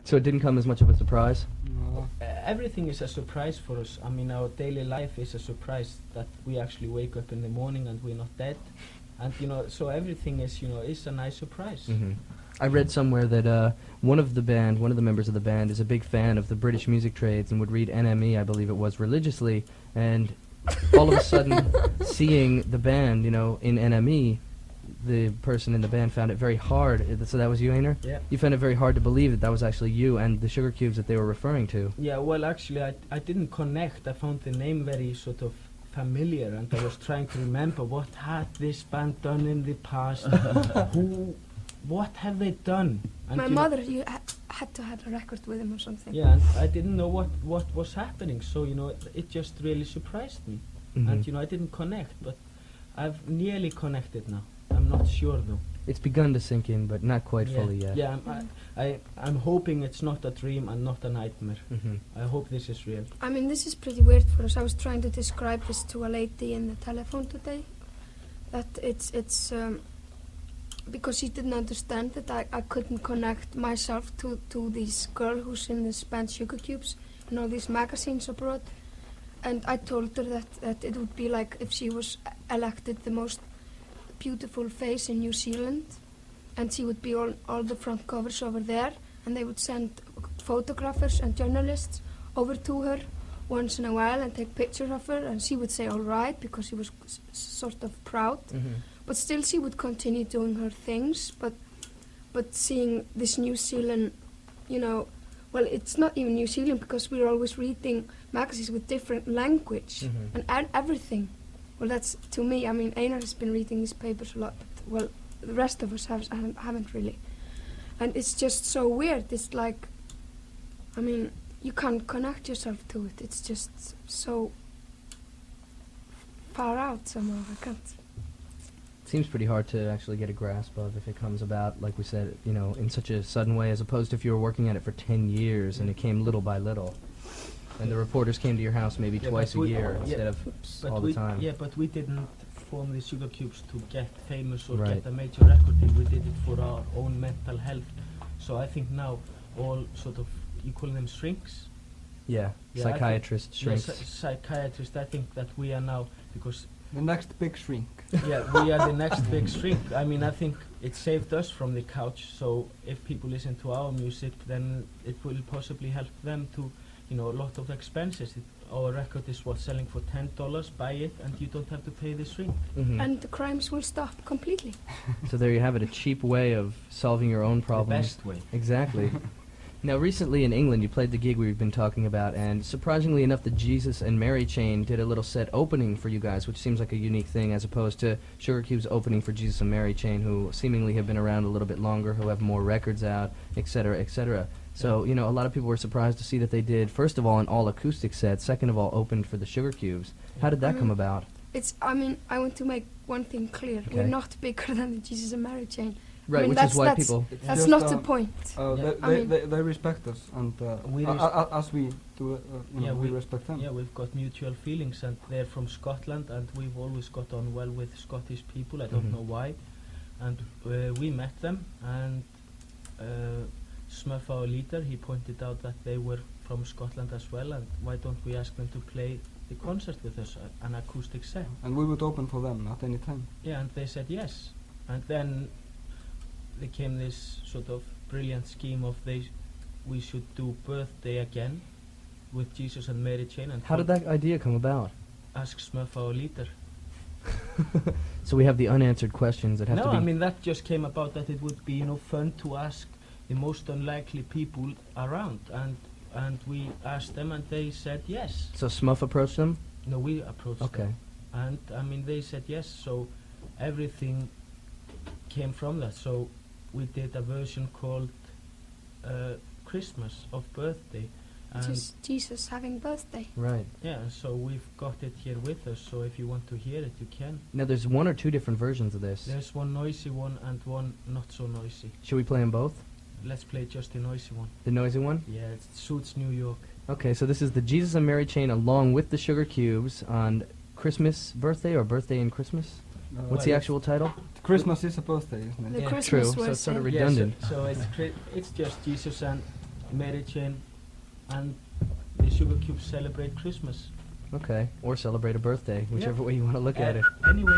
So it didn't come as much of a surprise? No. Everything is a surprise for us. I mean, our daily life is a surprise that we actually wake up in the morning and we're not dead. And, so everything is a nice surprise. I read somewhere that one of the members of the band is a big fan of the British music trades and would read NME, I believe it was, religiously, and all of a sudden seeing the band, in NME, the person in the band found it very hard. So that was you, Einar? Yeah. You found it very hard to believe that was actually you and the Sugarcubes that they were referring to. Yeah, well, actually, I didn't connect. I found the name very sort of familiar, and I was trying to remember what had this band done in the past. What have they done? And My mother, had to have a record with him or something. Yeah, and I didn't know what was happening, so it just really surprised me. And I didn't connect, but I've nearly connected now. I'm not sure though. It's begun to sink in, but not quite fully yet. Yeah, I'm hoping it's not a dream and not a nightmare. I hope this is real. I mean, this is pretty weird for us. I was trying to describe this to a lady in the telephone today. That it's because she didn't understand that I couldn't connect myself to this girl who's in this band Sugarcubes, these magazines abroad. And I told her that it would be like if she was elected the most beautiful face in New Zealand, and she would be all the front covers over there, and they would send photographers and journalists over to her once in a while and take pictures of her, and she would say all right because she was sort of proud, but still she would continue doing her things. But seeing this New Zealand, well, it's not even New Zealand because we're always reading magazines with different language and everything. Well, that's, to me, I mean, Einar has been reading these papers a lot, but, well, the rest of us haven't really. And it's just so weird. It's like, I mean, you can't connect yourself to it. It's just so far out somehow. I can't. Seems pretty hard to actually get a grasp of if it comes about, like we said, in such a sudden way, as opposed to if you were working at it for 10 years and it came little by little. And the reporters came to your house maybe twice a year instead of all the time. Yeah, but we didn't form the Sugarcubes to get famous or Right. get a major record deal. We did it for our own mental health. So I think now all sort of, you call them shrinks? Yeah, Yeah, psychiatrists, shrinks. Psychiatrists. I think that we are now, because The next big shrink. yeah, we are the next big shrink. I mean, I think it saved us from the couch. So if people listen to our music, then it will possibly help them to, a lot of expenses. Our record is selling for $10. Buy it, and you don't have to pay the shrink. And the crimes will stop completely. So there you have it, a cheap way of solving your own problems. The best way. Exactly. Now, recently in England, you played the gig we've been talking about, and surprisingly enough, the Jesus and Mary chain did a little set opening for you guys, which seems like a unique thing, as opposed to Sugarcubes opening for Jesus and Mary chain, who seemingly have been around a little bit longer, who have more records out, etc., etc. So, a lot of people were surprised to see that they did, first of all, an all-acoustic set, second of all, opened for the Sugarcubes. How did that come about? I want to make one thing clear. Okay. We're not bigger than the Jesus and Mary chain. Right, I mean, which is why that's people... It's That's just, not the point. They respect us, and as we do, we respect them. Yeah, we've got mutual feelings, and they're from Scotland, and we've always got on well with Scottish people. I don't know why. And we met them, and Smurf, our leader, he pointed out that they were from Scotland as well, and why don't we ask them to play the concert with us, an acoustic set. And we would open for them at any time. Yeah, and they said yes. And then there came this sort of brilliant scheme of we should do Birthday again with Jesus and Mary chain. And How did that idea come about? Ask Smurf, our leader. So we have the unanswered questions that have to be... No, I mean, that just came about that it would be, fun to ask the most unlikely people around, and we asked them, and they said yes. So Smuff approached them? No, we approached Okay. them. And, I mean, they said yes, so everything came from that. So we did a version called Christmas of Birthday. Just Jesus having birthday. Right. Yeah, so we've got it here with us, so if you want to hear it, you can. Now there's one or two different versions of this. There's one noisy one and one not so noisy. Should we play them both? Let's play just the noisy one. The noisy one? Yeah, it suits New York. Okay, so this is the Jesus and Mary chain along with the Sugarcubes on Christmas birthday or birthday and Christmas? What's the actual title? Christmas is a birthday, isn't The it? Yeah. Christmas True, so it's sort of version. redundant. Yeah, so it's just Jesus and Mary Jane and the Sugarcubes celebrate Christmas. Okay, or celebrate a birthday, whichever way you want to look at it. Anyway.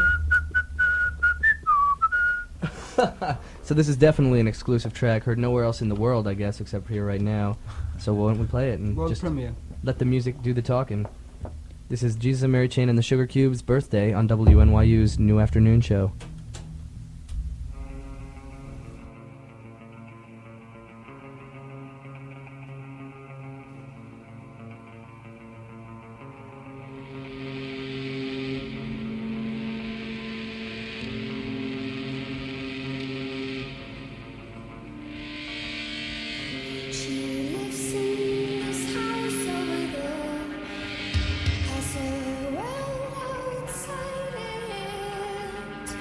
So this is definitely an exclusive track, heard nowhere else in the world, I guess, except here right now. So why don't we play it and World just premiere. let the music do the talking. This is Jesus and Mary Chain and the Sugarcubes' birthday on WNYU's New Afternoon Show. She lives in this house over there, has a world outside it.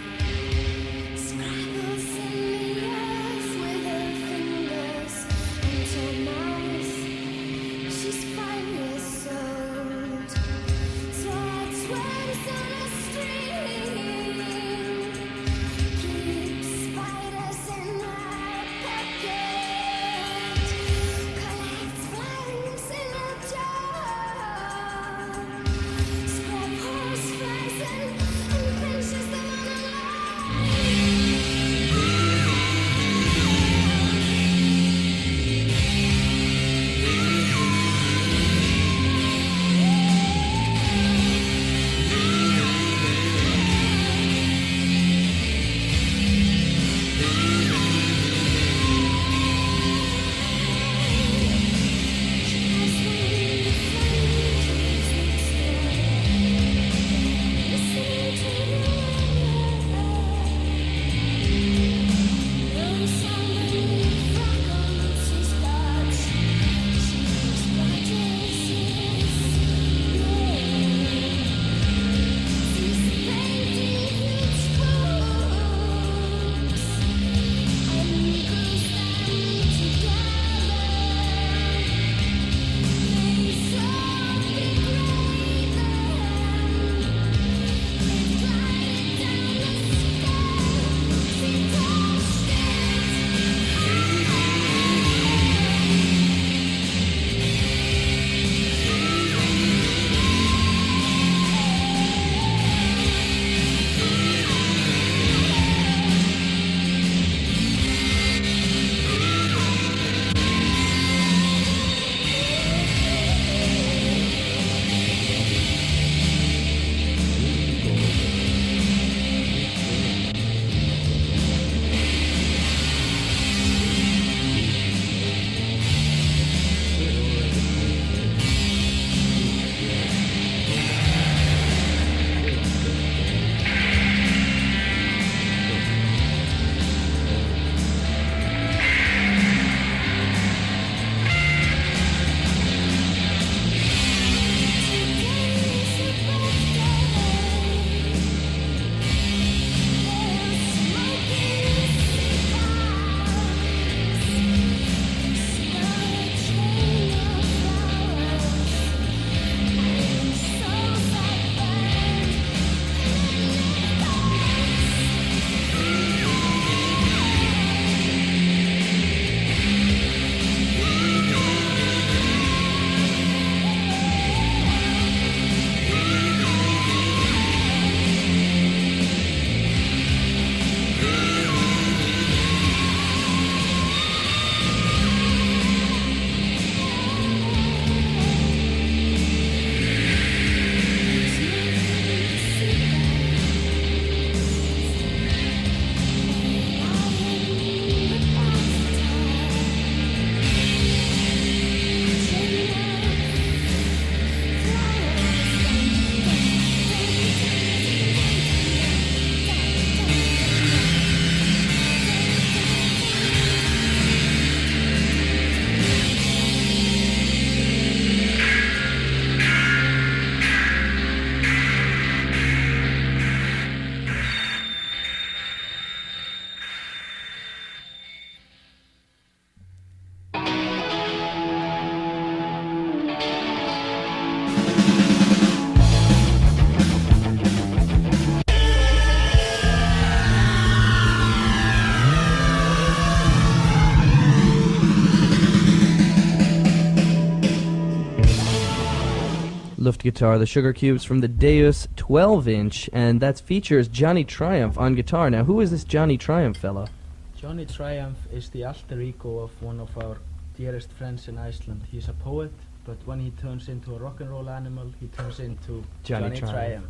Luftgitarre, the Sugarcubes from the Deus 12-inch, and that features Johnny Triumph on guitar. Now, who is this Johnny Triumph fellow? Johnny Triumph is the alter ego of one of our dearest friends in Iceland. He's a poet, but when he turns into a rock and roll animal, he turns into Johnny Johnny Triumph.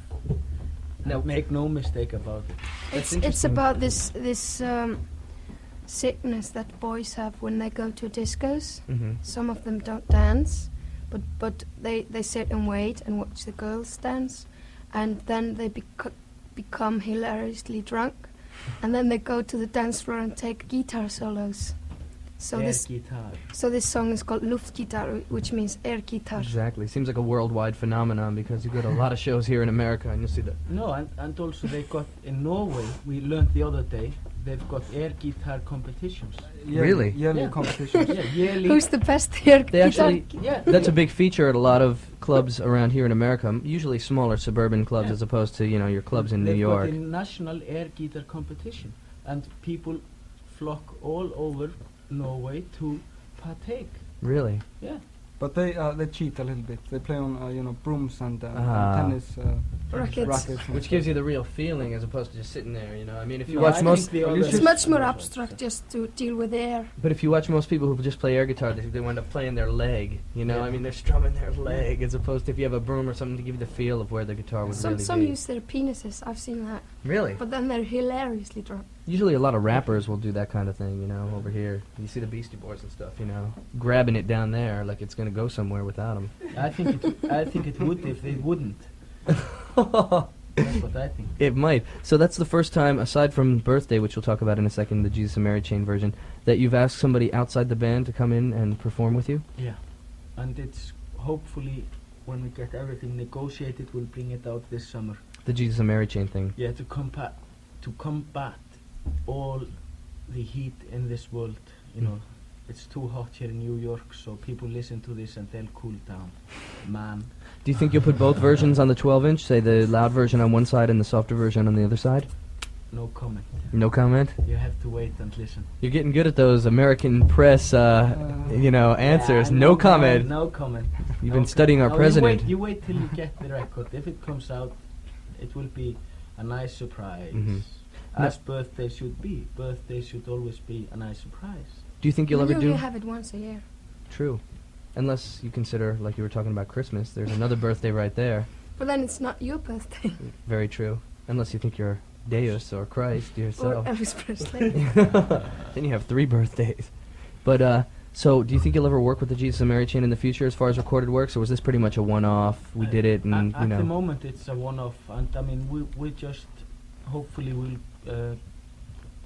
Now, make no mistake about it. It's about this sickness that boys have when they go to discos. Some of them don't dance, but they sit and wait and watch the girls dance, and then they become hilariously drunk, and then they go to the dance floor and take guitar solos. So this song is called Luftgitarre, which means air guitar. Exactly. Seems like a worldwide phenomenon because you go to a lot of shows here in America and you'll see that. No, and also they got in Norway. We learned the other day they've got air guitar competitions. Really? Yearly competitions. Yeah, yearly. Who's the best air They guitar? actually, that's a big feature at a lot of clubs around here in America. Usually smaller suburban clubs as opposed to your clubs in New York. They've got a national air guitar competition, and people flock all over Norway to partake. Really? Yeah. But they cheat a little bit. They play on brooms and tennis rackets. Which gives you the real feeling as opposed to just sitting there, I mean, if you No, watch I most... think the other- It's much more abstract just to deal with air. But if you watch most people who just play air guitar, they wind up playing their leg, I mean, they're strumming their leg as opposed to if you have a broom or something to give you the feel of where the guitar would really Some be. use their penises, I've seen that. Really? But then they're hilariously drunk. Usually a lot of rappers will do that kind of thing, over here. You see the Beastie Boys and stuff, grabbing it down there like it's going to go somewhere without them. I think it would if they wouldn't. That's what I think. It might. So that's the first time, aside from Birthday, which we'll talk about in a second, the Jesus and Mary Chain version, that you've asked somebody outside the band to come in and perform with you? Yeah. And it's hopefully, when we get everything negotiated, we'll bring it out this summer. The Jesus and Mary Chain thing. Yeah, to combat all the heat in this world. It's too hot here in New York, so people listen to this and they'll cool down. Man. Do you think you'll put both versions on the 12-inch, say the loud version on one side and the softer version on the other side? No comment. No comment? You have to wait and listen. You're getting good at those American press, answers. Yeah, No comment. No comment. You've been studying our president. You wait till you get the record. If it comes out, it will be a nice surprise. As birthday should be. Birthday should always be a nice surprise. Do you think you'll ever You do... only have it once a year. True. Unless you consider, like you were talking about Christmas, there's another birthday right there. But then it's not your birthday. Very true. Unless you think you're Deus or Christ Or yourself. Elvis Presley. Then you have 3 birthdays. But, so do you think you'll ever work with the Jesus and Mary Chain in the future as far as recorded works, or was this pretty much a one-off, we did it and, At the moment it's a one-off, and I mean, we just, hopefully we'll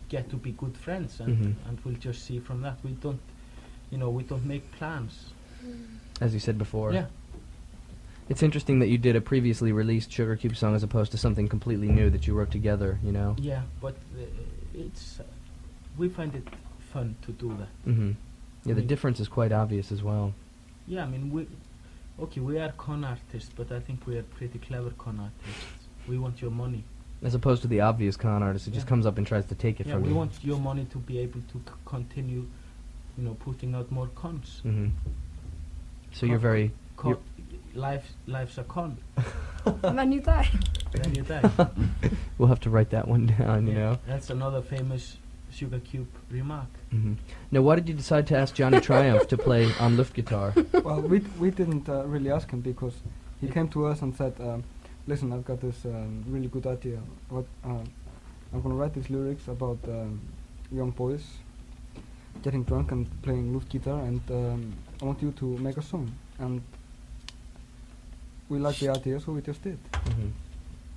get to be good friends, and we'll just see from that. We don't, we don't make plans. As you said before. Yeah. It's interesting that you did a previously released Sugarcube song as opposed to something completely new that you wrote together, Yeah, but it's we find it fun to do that. Yeah, the difference is quite obvious as well. Yeah, I mean, we are con artists, but I think we are pretty clever con artists. We want your money. As opposed to the obvious con artist who just comes up and tries to take it from you. We want your money to be able to continue, putting out more cons. So you're very... Life's a con. And then you die. Then you die. We'll have to write that one down, That's another famous Sugarcube remark. Now, why did you decide to ask Johnny Triumph to play on Luftgitarre? Well, we didn't really ask him because he came to us and said, listen, I've got this really good idea. I'm going to write these lyrics about young boys getting drunk and playing Luftgitarre, and I want you to make a song. And we liked the idea, so we just did.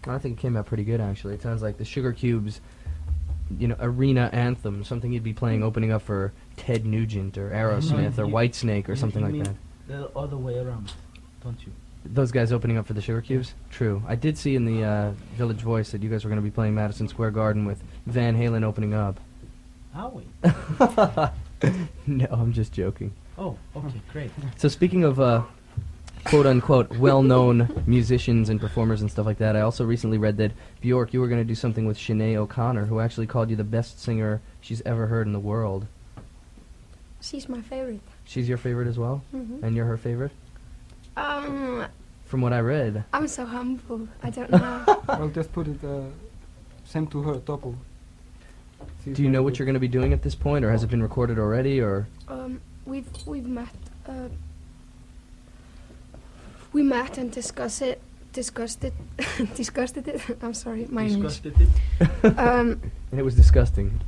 I think it came out pretty good, actually. It sounds like the Sugarcubes, arena anthem, something you'd be playing opening up for Ted Nugent or Aerosmith or Whitesnake or something like that. The other way around, don't you? Those guys opening up for the Sugarcubes? True. I did see in the Village Voice that you guys were going to be playing Madison Square Garden with Van Halen opening up. Are we? No, I'm just joking. Oh, okay, great. So speaking of quote-unquote well-known musicians and performers and stuff like that, I also recently read that, Bjork, you were going to do something with Sinead O'Connor, who actually called you the best singer she's ever heard in the world. She's my favorite. She's your favorite as well? And you're her favorite? from what I read. I'm so humble. I don't know. I'll just put it same to her, double. She's Do you very know what good. you're going to be doing at this point, or has it been recorded already, or? We've met. We met and discussed it. Discussed it. I'm sorry, my English. Disgusted it. And it was disgusting.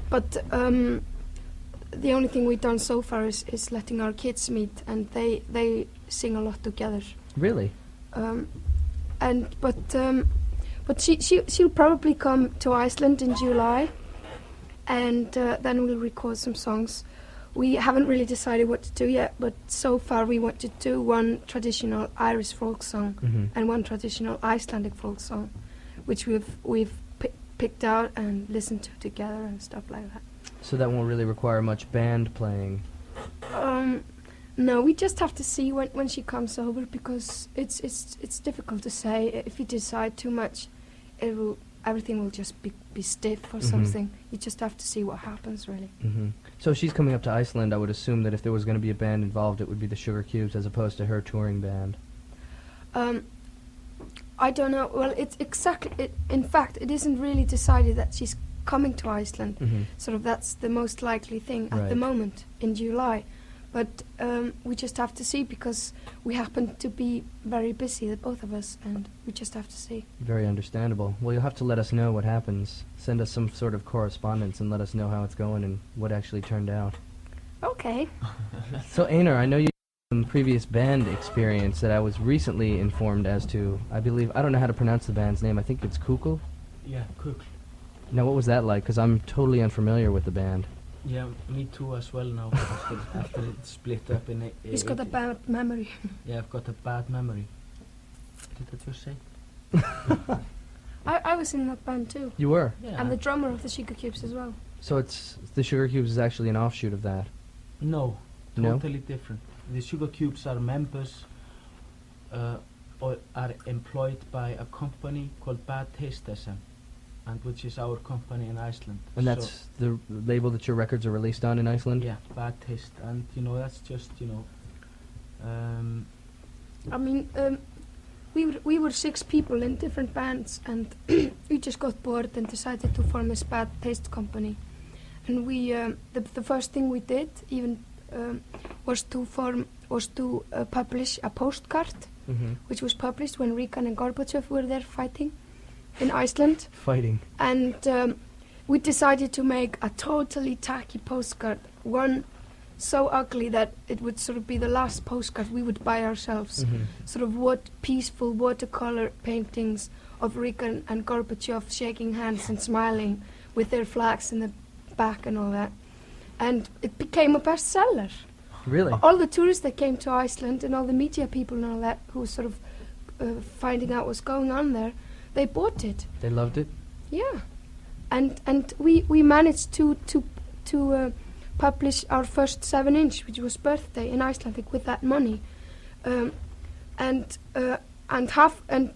But the only thing we've done so far is letting our kids meet, and they sing a lot together. Really? But she'll probably come to Iceland in July, and then we'll record some songs. We haven't really decided what to do yet, but so far we want to do one traditional Irish folk song Mm-hmm. and one traditional Icelandic folk song, which we've picked out and listened to together and stuff like that. So that won't really require much band playing. No, we just have to see when she comes over, because it's difficult to say. If you decide too much, everything will just be stiff or Mhm. something. You just have to see what happens, really. Mm-hmm. So if she's coming up to Iceland, I would assume that if there was going to be a band involved, it would be the Sugarcubes as opposed to her touring band. I don't know. Well, it's exactly. In fact, it isn't really decided that she's coming to Iceland. Mm-hmm. Sort of that's the most likely thing at the Right. moment in July. But we just have to see, because we happen to be very busy, the both of us, and we just have to see. Very understandable. Well, you'll have to let us know what happens. Send us some sort of correspondence and let us know how it's going and what actually turned out. Okay. So, Einar, I know you had some previous band experience that I was recently informed as to. I believe, I don't know how to pronounce the band's name. I think it's Kukl. Yeah, cook. Now, what was that like? Because I'm totally unfamiliar with the band. Yeah, me too as well now. after it split up in a. He's got a bad memory. Yeah, I've got a bad memory. Did I just say? I was in that band too. You were? Yeah. I'm the drummer of the Sugarcubes as well. So it's the Sugarcubes is actually an offshoot of that. No, No? totally different. The Sugarcubes are members or are employed by a company called Bad Taste SM, and which is our company in Iceland. And So- that's the label that your records are released on in Iceland? yeah, Bad Taste, and that's just I mean, we were 6 people in different bands, and we just got bored and decided to form this Bad Taste company. And we the first thing we did even was to publish a postcard, Mm-hmm. which was published when Reagan and Gorbachev were there fighting in Iceland. Fighting. And we decided to make a totally tacky postcard, one so ugly that it would sort of be the last postcard we would buy ourselves. Mm-hmm. Sort of peaceful watercolor paintings of Reagan and Gorbachev shaking hands and smiling with their flags in the back and all that. And it became a bestseller. Really? All the tourists that came to Iceland and all the media people and all that who were sort of finding out what's going on there, they bought it. They loved it? Yeah, and we managed to publish our first 7-inch, which was Birthday in Icelandic, with that money, and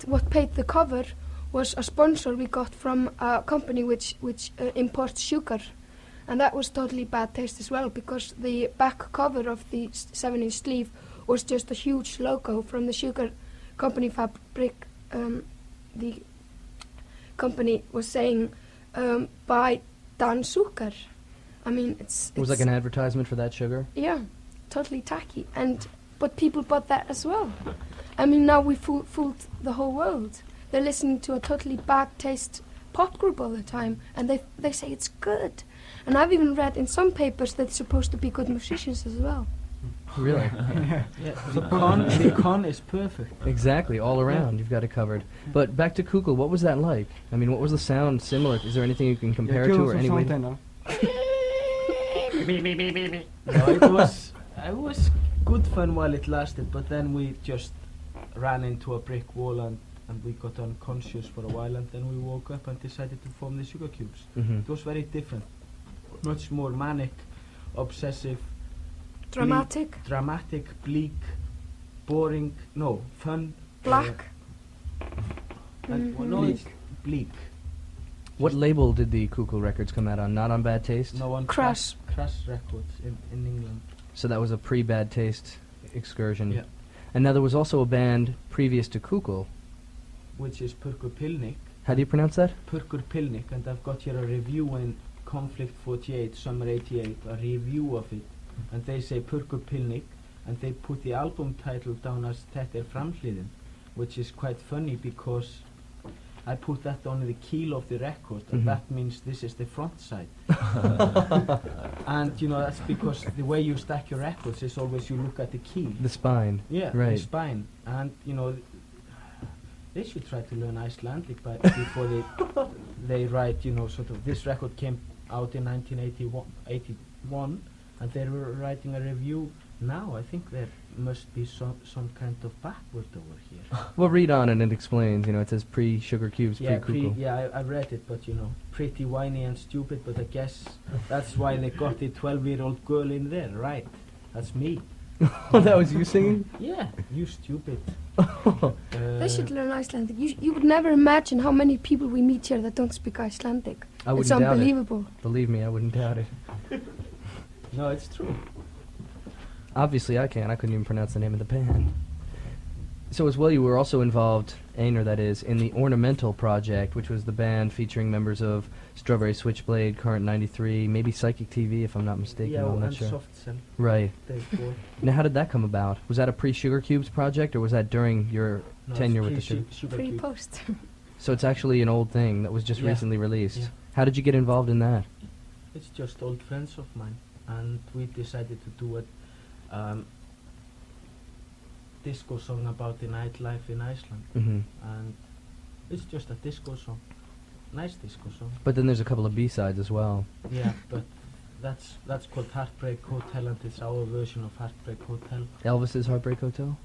what paid the cover was a sponsor we got from a company which imports sugar, and that was totally Bad Taste as well, because the back cover of the 7-inch sleeve was just a huge logo from the sugar company fabric. The company was saying, buy Dan Sugar. I mean, It was like an advertisement for that sugar? yeah, totally tacky. But people bought that as well. I mean, now we fooled the whole world. They're listening to a totally Bad Taste pop group all the time, and they say it's good. And I've even read in some papers that they're supposed to be good musicians as well. Really? yeah, the con is perfect. Exactly, all around, you've got it covered. But back to Kukl, what was that like? I mean, what was the sound similar? Is there anything you can compare give to us or some any way? sound now. No, it was good fun while it lasted, but then we just ran into a brick wall and we got unconscious for a while, and then we woke up and decided to form the Sugarcubes. Mm-hmm. It was very different, much more manic, obsessive, Dramatic, dramatic, bleak, boring, no, fun. black. No, it's bleak. What label did the Kukl records come out on? Not on Bad Taste? No one Crash. Crash Records in England. So that was a pre-Bad Taste excursion. Yeah. And now there was also a band previous to Kukul. which is Purkur Pilnik. How do you pronounce that? Purkur Pilnik, and I've got here a review in Conflict 48, Summer 88, a review of it. And they say Purkur Pilnik, and they put the album title down as Þetta Framhliðin, which is quite funny because I put that on the keel of the record, and that means this is the front side. And you know, that's because the way you stack your records is always you look at the keel. The spine. Yeah, right. the spine. And you know, they should try to learn Icelandic before they write, you know, sort of, this record came out in 1981, and they were writing a review now. I think there must be some kind of backward over here. Well, read on and it explains, you know, it says pre-Sugarcubes, Yeah, pre-Kukul. I read it, but you know, pretty whiny and stupid, but I guess that's why they got the 12-year-old girl in there, right? That's me. Oh, that was you singing? Yeah, you stupid. They should learn Icelandic. You would never imagine how many people we meet here that don't speak Icelandic. I wouldn't It's doubt unbelievable. it. Believe me, I wouldn't doubt it. No, it's true. Obviously I can. I couldn't even pronounce the name of the band. So as well, you were also involved, Einar that is, in the Ornamental Project, which was the band featuring members of Strawberry Switchblade, Current 93, maybe Psychic TV, if I'm not mistaken. Yeah, I'm not and sure. Soft Cell. Right. They four. Now, how did that come about? Was that a pre-Sugarcubes project, or was that during your No, tenure it's with the Sugar? Free Sugarcube. post. So it's actually an old thing that was just Yeah. recently released. Yeah. How did you get involved in that? It's just old friends of mine, and we decided to do it. Disco song about the nightlife in Iceland, Hmm. and it's just a disco song, nice disco song. But then there's a couple of B-sides as well. Yeah, but that's called Heartbreak Hotel, and it's our version of Heartbreak Hotel. Elvis's Heartbreak Hotel?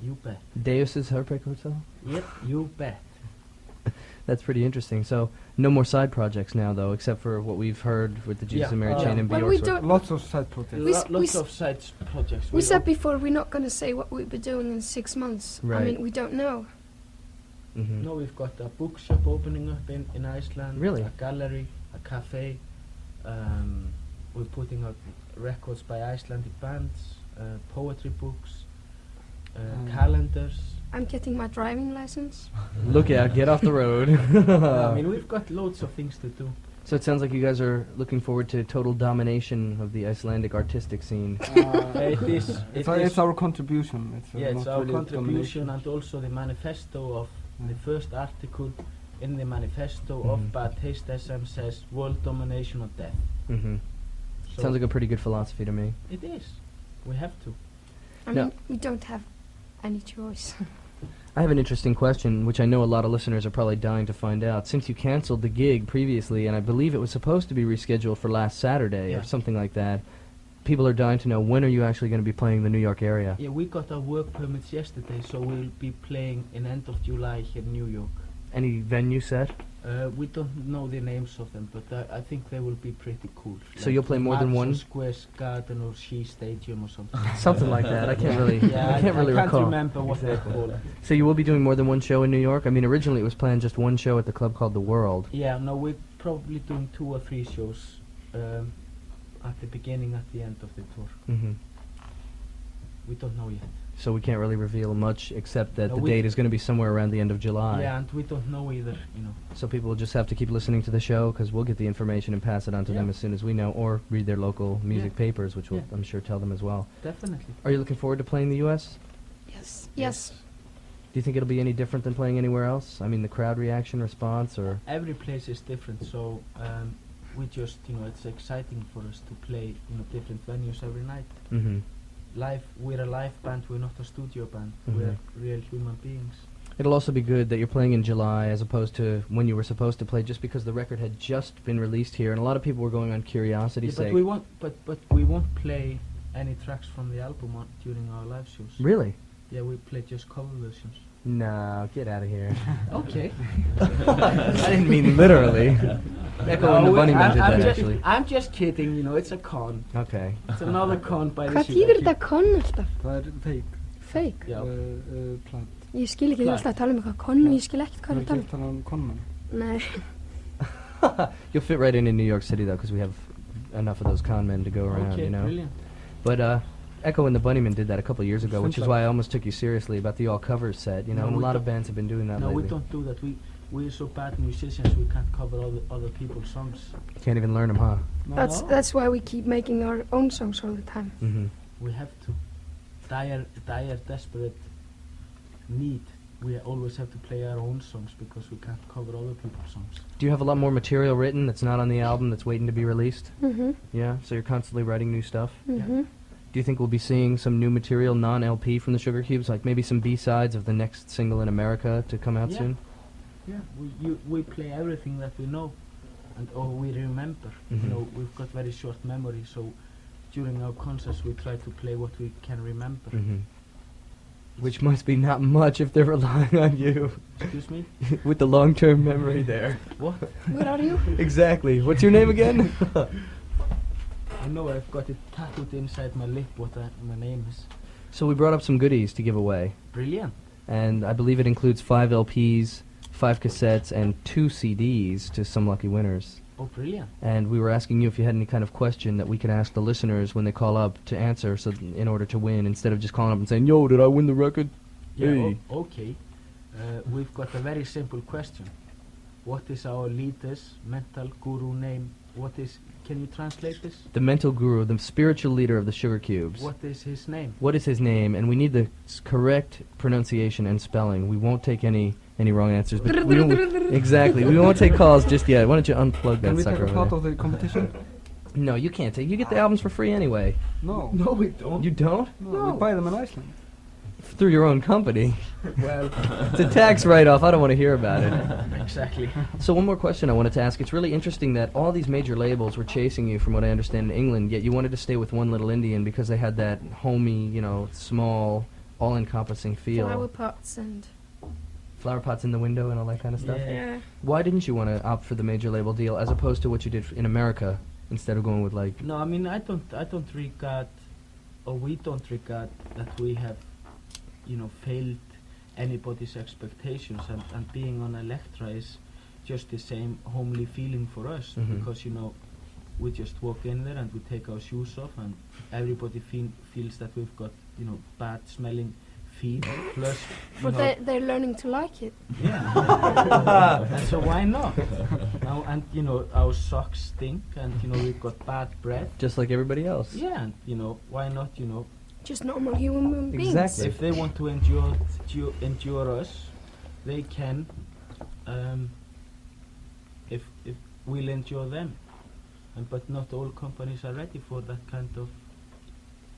You bet. Deus's Heartbreak Hotel? Yep, you bet. That's pretty interesting. So, no more side projects now, though, except for what we've heard with the Jesus Yeah, and Mary Chain and well, Bjork. we sort of- don't- Lots of side projects. We s- Lots of side projects. We said before we're not going to say what we'll be doing in 6 months. Right. I mean, we don't know. Mhm. No, we've got a bookshop opening up in Iceland. Really? A gallery, a cafe. We're putting out records by Icelandic bands, poetry books, calendars. I'm getting my driving license. Look out, get off the road. I mean, we've got loads of things to do. So it sounds like you guys are looking forward to total domination of the Icelandic artistic scene. It is. It's our contribution. Yeah, it's not our really contribution, domination. and also the manifesto of the Mm. first article in the manifesto Mhm. of Bad Taste SM says world domination or death. Hmm. So Sounds like a pretty good philosophy to me. it is. We have to. I No. mean, we don't have any choice. I have an interesting question, which I know a lot of listeners are probably dying to find out. Since you canceled the gig previously, and I believe it was supposed to be rescheduled for last Saturday Yeah. or something like that, people are dying to know, when are you actually going to be playing the New York area? Yeah, we got our work permits yesterday, so we'll be playing in end of July here in New York. Any venue set? We don't know the names of them, but I think they will be pretty cool. So you'll play more than Madison one? Square Garden or Shea Stadium or something. Something like that. I can't really, Yeah, I can't really I can't recall. remember what they're called. So you will be doing more than one show in New York? I mean, originally it was planned just one show at the club called The World. Yeah, no, we're probably doing 2 or 3 shows at the beginning, at the end of the tour. Hmm. We don't know yet. So we can't really reveal much, except that No, the we- date is going to be somewhere around the end of July. Yeah, and we don't know either, you know. So people will just have to keep listening to the show, because we'll get the information and pass it on to them Yeah. as soon as we know, or read their local music Yeah. papers, which will, Yeah. I'm sure, tell them as well. Definitely. Are you looking forward to playing the U.S.? Yes. Yes. Do you think it'll be any different than playing anywhere else? I mean, the crowd reaction, response, or... Every place is different, so we just, you know, it's exciting for us to play, you know, different venues every night. Hmm. Live, we're a live band, we're not a studio band. Mhm. We're real human beings. It'll also be good that you're playing in July as opposed to when you were supposed to play, just because the record had just been released here, and a lot of people were going on curiosity's Yeah, but sake. we won't play any tracks from the album during our live shows. Really? Yeah, we play just cover versions. No, get out of here. Okay. I didn't mean literally. Echo and the Bunnymen did that, actually. I'm just kidding, you know, it's a con. Okay. It's another con by the Hvað þýðir Sugarcube. þetta con alltaf? Það fake. Fake? Já. Plant. Ég skil ekki, ég er alltaf að tala um eitthvað con, ég skil ekkert hvað Það það tala ekki tala um conman. um. Nei. You'll fit right in New York City, though, because we have enough of those con men to go around, Okay, you know. brilliant. But Echo and the Bunnymen did that a couple of years ago, which is Simple. why I almost took you seriously about the all covers set. You know, No, and a we lot of don't- bands have been doing that No, lately. we don't do that. We're so bad musicians, we can't cover other people's songs. Can't even learn them, huh? No, That's why we keep making our own songs all the time. Mm-hmm. we have to. Dire, desperate need. We always have to play our own songs because we can't cover other people's songs. Do you have a lot more material written that's not on the album that's waiting to be released? Mm-hmm. Yeah, so you're constantly writing new stuff. Mm-hmm. Do you think we'll be seeing some new material, non-LP, from the Sugarcubes, like maybe some B-sides of the next single in America to come out Yeah. soon? Yeah, we play everything that we know, and or we remember. Mhm. You know, we've got very short memory, so during our concerts we try to play what we can remember. Mm-hmm. Which must be not much if they're relying on you Excuse me? with the long-term memory there. What? What are you? Exactly. What's your name again? I know I've got it tattooed inside my lip what my name is. So we brought up some goodies to give away, Brilliant. and I believe it includes 5 LPs, 5 cassettes, and 2 CDs to some lucky winners. Oh, brilliant. And we were asking you if you had any kind of question that we could ask the listeners when they call up to answer, so in order to win, instead of just calling up and saying, "Yo, did I win the record?" Yeah, Hey. okay. We've got a very simple question. What is our leader's mental guru name? Can you translate this? The mental guru, the spiritual leader of the Sugarcubes. What is his name? What is his name? And we need the correct pronunciation and spelling. We won't take any wrong answers. But we don't, exactly. We won't take calls just yet. Why don't you unplug Can that we take sucker a over part there? of the competition? No, you can't take. You get the albums for free anyway. No. No, we don't. You don't? No, we buy them in Iceland. Through your own company. Well, It's a tax write-off. I don't want to hear about it. exactly. So one more question I wanted to ask. It's really interesting that all these major labels were chasing you, from what I understand, in England, yet you wanted to stay with One Little Indian because they had that homey, you know, small, all-encompassing feel. Flower pots and Flower pots in the window and all that kind of stuff. Yeah. yeah. Why didn't you want to opt for the major label deal as opposed to what you did in America instead of going with like? No, I mean I don't regard, or we don't regard that we have, you know, failed anybody's expectations, and being on Elektra is just the same homely feeling for us, Mhm. because you know we just walk in there and we take our shoes off and everybody feels that we've got, you know, bad smelling feet plus you But know, they're learning to like it. yeah. And so why not? Now, and you know our socks stink, and you know we've got bad breath. Just like everybody else. Yeah, and you know why not? You know, Just normal human beings. Exactly. if they want to endure us, they can. If we'll endure them, but not all companies are ready for that kind of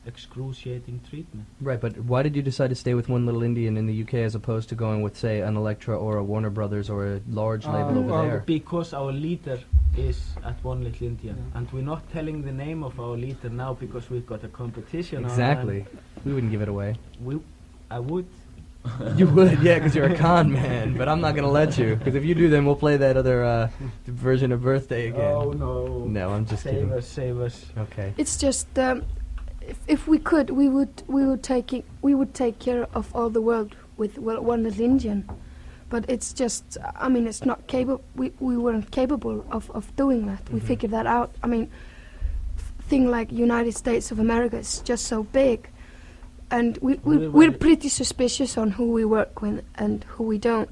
excruciating treatment. Right, but why did you decide to stay with One Little Indian in the UK as opposed to going with, say, an Elektra or a Warner Brothers or a large label over well, there? Because our leader is at One Little India, Yeah. and we're not telling the name of our leader now because we've got a competition. on, Exactly. We wouldn't give it away. and I would. You would, yeah, because you're a con man, but I'm not going to let you, because if you do, then we'll play that other version of Birthday again. Oh no! No, I'm just kidding. Save us. Okay. It's just if we could, we would take care of all the world with One Little Indian, but it's just, I mean, it's not capable. We weren't capable of doing that. We Mhm. figured that out. I mean, thing like United States of America is just so big, and we're pretty suspicious on who we work with and who we don't,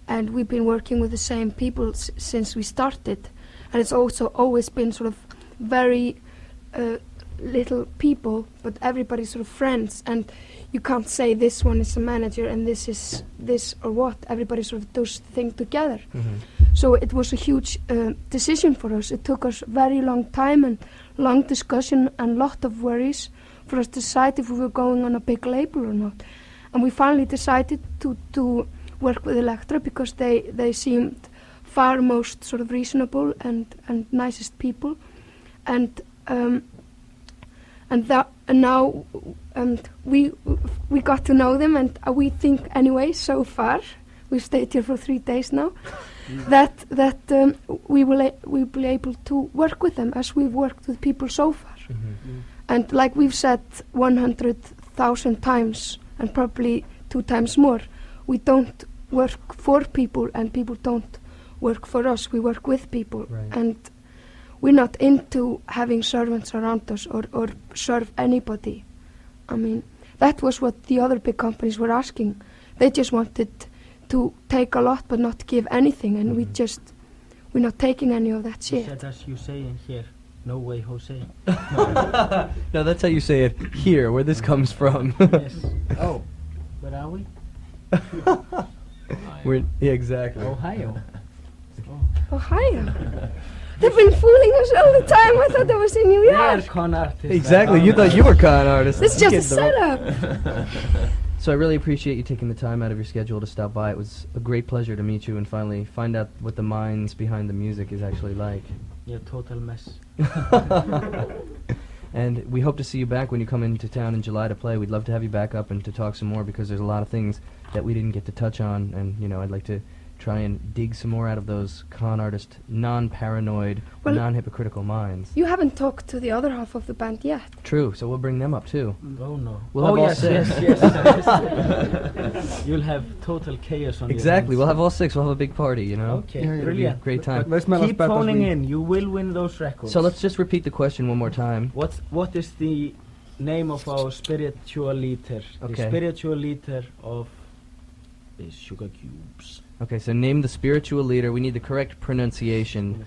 and we've been working with the same people since we started, and it's also always been sort of very little people, but everybody's sort of friends, and you can't say this one is a manager and this is this or what. Everybody sort of does the thing together. Mm-hmm. So it was a huge decision for us. It took us very long time and long discussion and lot of worries for us to decide if we were going on a big label or not. And we finally decided to work with Elektra because they seemed far most sort of reasonable and nicest people, and now we got to know them, and we think anyway so far, we've stayed here for 3 days now, that we will be able to work with them as we've worked with people so far. Mm-hmm. And like we've said 100,000 times, and probably 2 times more, we don't work for people and people don't work for us. We work with people, Right. and we're not into having servants around us or serve anybody. I mean, that was what the other big companies were asking. They just wanted to take a lot but not give anything, and we're not taking any of that You shit. said as you say in here, no way Jose. No, that's how you say it here, where this comes from. Yes. Oh, where are we? Yeah, exactly. Ohio. Ohio. They've been fooling us all the time. I thought that was in New They are York. con artists. Exactly, you thought you were con artists. This is You just a get the setup. So I really appreciate you taking the time out of your schedule to stop by. It was a great pleasure to meet you and finally find out what the minds behind the music is actually like. Yeah, total mess. And we hope to see you back when you come into town in July to play. We'd love to have you back up and to talk some more because there's a lot of things that we didn't get to touch on, and I'd like to try and dig some more out of those con artist, non-paranoid, Well- non-hypocritical minds. You haven't talked to the other half of the band yet. True, so we'll bring them up too. Oh no. We'll have all yes, six. yes. You'll have total chaos on Exactly, your we'll hands. have all six, we'll have a big party, you know? Okay, Yeah, yeah, brilliant. Great time. They smell as Keep bad as phoning we. in, you will win those records. So let's just repeat the question one more time. What is the name of our spiritual leader? Okay. The spiritual leader of the Sugarcubes. Okay, so name the spiritual leader. We need the correct pronunciation.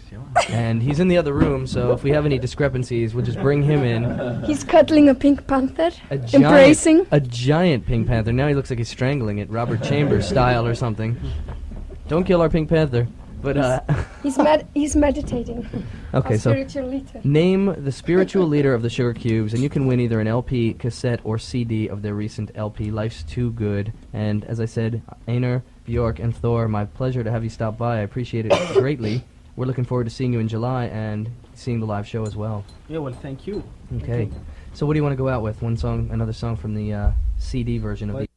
And he's in the other room, so if we have any discrepancies, we'll just bring him in. He's cuddling a pink panther, A giant, embracing. a giant Pink Panther. Now he looks like he's strangling it, Robert Chambers style or something. Don't kill our Pink Panther. But He's meditating. okay, Our so spiritual leader. name the spiritual leader of the Sugarcubes, and you can win either an LP, cassette, or CD of their recent LP, Life's Too Good. And as I said, Einar, Bjork, and Thor, my pleasure to have you stop by. I appreciate it greatly. We're looking forward to seeing you in July and seeing the live show as well. Yeah, well, thank you. Okay. So what do you want to go out with? One song, another song from the CD version of the...